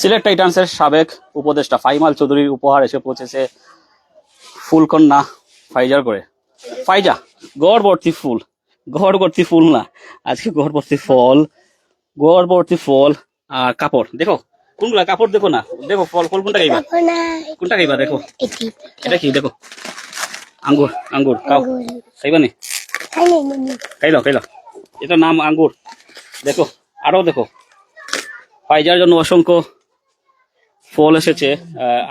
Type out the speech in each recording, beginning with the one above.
সিলেট টাইটান্সের সাবেক উপদেষ্টা ফাইমাল চৌধুরীর উপহার এসে পৌঁছেছে ফুলকন্যা ফাইজার করে। ফাইজা গড় ভর্তি ফুল, গড় ভর্তি ফুল না, আজকে গড় ভর্তি ফল, গড় ভর্তি ফল আর কাপড়। দেখো কোনগুলা কাপড়, দেখো না, দেখো ফল, ফল কোনটা খাইবা, কোনটা খাইবা দেখো, এটা কি দেখো, আঙ্গুর, আঙ্গুর খাও, খাইবা নি, খাইলো খাইলো, এটার নাম আঙ্গুর। দেখো আরো দেখো, ফাইজার জন্য অসংখ্য ফল এসেছে,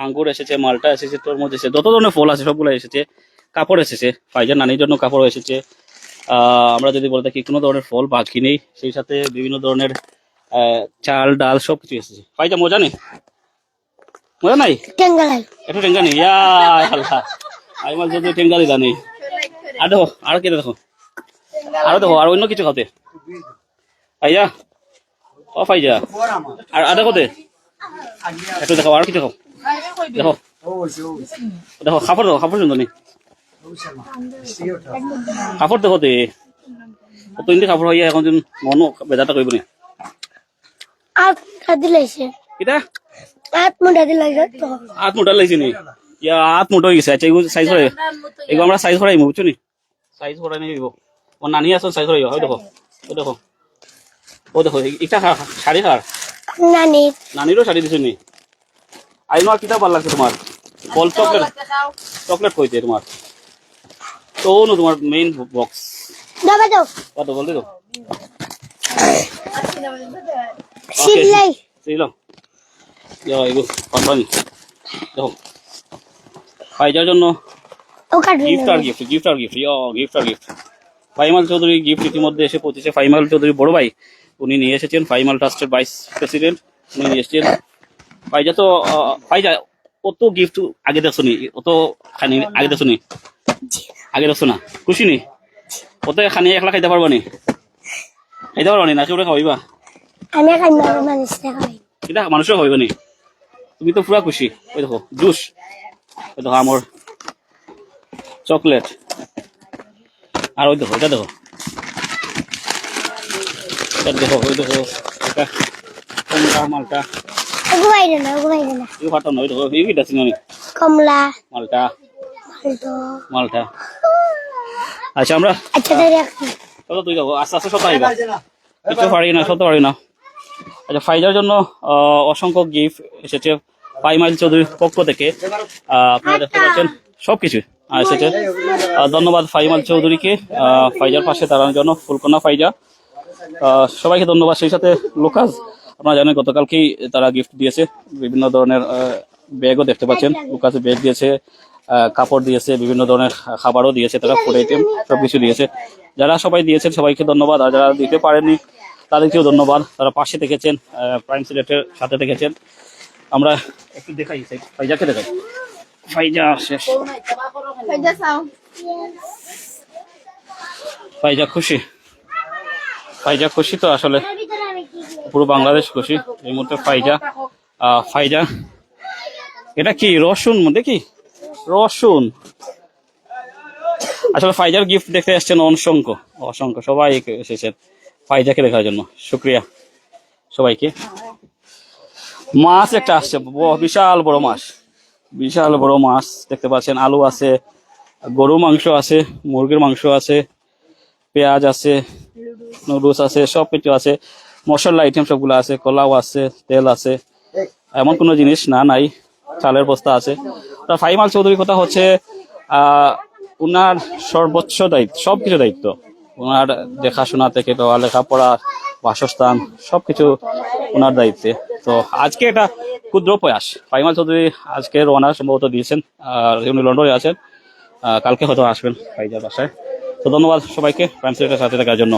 আঙ্গুর এসেছে, মালটা এসেছে, তরমুজ এসেছে, যত ধরনের ফল আছে সবগুলো এসেছে। কাপড় এসেছে, ফাইজার নানির জন্য কাপড় এসেছে। আমরা যদি বলে থাকি কোনো ধরনের ফল বাকি নেই, সেই সাথে বিভিন্ন ধরনের চাল ডাল সবকিছু এসেছে। ফাইজা মজা নেই, মজা নাই, একটু টেঙ্গা নেই, আইমাল যদি টেঙ্গা দিলা নেই। আর দেখো আরো কি দেখো, আরো দেখো, আর অন্য কিছু খাতে ফাইজা, ও ফাইজা, আর দেখো দে একটু দেখো, আরো কিছু খাও, দেখো দেখো, খাবার দেখো, খাবার সুন্দর নেই, কাপড় দেখো দে, তো ইন্দি কাপড় হইয়া এখন যেন মনো বেজাটা করব নি। আট মোটা লাগছে নি, আট মোটা হয়ে গেছে। আচ্ছা এগুলো সাইজ করে, এগুলো আমরা সাইজ করাই বুঝছো নি, সাইজ করাই নিয়ে দিব। ও নানি আসো সাইজ করাই, হয় দেখো, ও দেখো, ও দেখো, এটা শাড়ি কার, নানিরও শাড়ি দিছো নি। আইনো আর কিতা ভাল লাগছে তোমার, ফল চকলেট, চকলেট কইতে তোমার তো নো, তোমার মেইন বক্স কত বলতে তো সিলাই সিলো যাও, এগো কোম্পানি দেখো ফাইজার জন্য গিফট আর গিফট, গিফট আর গিফট, গিফট আর গিফট। ফাইমাল চৌধুরী গিফট ইতিমধ্যে এসে পৌঁছেছে। ফাইমাল চৌধুরী বড় ভাই উনি নিয়ে এসেছেন, ফাইমাল ট্রাস্টের ভাইস প্রেসিডেন্ট উনি নিয়ে এসেছেন। ফাইজা তো ফাইজা অত গিফট আগে দেখছো নি, অত খানি আগে দেখছো নি, আগে দেখছো না, খুশি নি, অত খানি একলা খাইতে পারবো নি, খাইতে পারবো নি, না কেউ খাওয়াইবা, এটা মানুষও খাওয়াইব নি, তুমি তো পুরা খুশি। ওই দেখো জুস, ওই দেখো আমার চকলেট, আর ওই দেখো এটা দেখো, এটা দেখো, ওই দেখো এটা কমলা মালটা, কমলা মালটা, মালটা। আচ্ছা আমরা তুই যাবো আস্তে আস্তে, সব পারিবা কিছু পারি না, সব পারি না। আচ্ছা ফাইজার জন্য অসংখ্য গিফট এসেছে ফাইমাল চৌধুরীর পক্ষ থেকে, আপনারা দেখতে পাচ্ছেন সবকিছু এসেছে। ধন্যবাদ ফাইমাল চৌধুরীকে ফাইজার পাশে দাঁড়ানোর জন্য, ফুলকন্যা ফাইজা, সবাইকে ধন্যবাদ। সেই সাথে লোকাস, আপনারা জানেন গতকালকেই তারা গিফট দিয়েছে, বিভিন্ন ধরনের ব্যাগও দেখতে পাচ্ছেন, লোকাসে ব্যাগ দিয়েছে, কাপড় দিয়েছে, বিভিন্ন ধরনের খাবারও দিয়েছে, তারা ফুড আইটেম সবকিছু দিয়েছে। যারা সবাই দিয়েছেন সবাইকে ধন্যবাদ, আর যারা দিতে পারেননি তাদেরকেও ধন্যবাদ, তারা পাশে থেকেছেন, প্রাইম সিলেটের সাথে থেকেছেন। আমরা একটু দেখাই, ফাইজাকে দেখাই, ফাইজা শেষ, ফাইজা খুশি, ফাইজা খুশি তো আসলে পুরো বাংলাদেশ খুশি এই মুহূর্তে। ফাইজা, ফাইজা এটা কি রসুন, মধ্যে কি রসুন, আসলে ফাইজার গিফট দেখতে এসছেন অসংখ্য অসংখ্য, সবাই এসেছেন ফাইজাকে দেখার জন্য, শুক্রিয়া সবাইকে। মাছ একটা আসছে, বিশাল বড় মাছ, বিশাল বড় মাছ দেখতে পাচ্ছেন, আলু আছে, গরু মাংস আছে, মুরগির মাংস আছে, পেঁয়াজ আছে, নুডলস আছে, সব কিছু আছে, মশলা আইটেম সবগুলো আছে, কলাও আছে, তেল আছে, এমন কোনো জিনিস না নাই, চালের বস্তা আছে। ফাইমাল চৌধুরীর কথা হচ্ছে উনার সর্বোচ্চ দায়িত্ব, সবকিছু দায়িত্ব ওনার, দেখাশোনা থেকে দেওয়া, লেখাপড়া, বাসস্থান সবকিছু ওনার দায়িত্বে। তো আজকে এটা ক্ষুদ্র প্রয়াস, ফাইমাল চৌধুরী আজকে রওনা সম্ভবত দিয়েছেন, আর উনি লন্ডনে আছেন, কালকে হয়তো আসবেন ফাইজার বাসায়। তো ধন্যবাদ সবাইকে প্রাইম সিলেটের সাথে থাকার জন্য।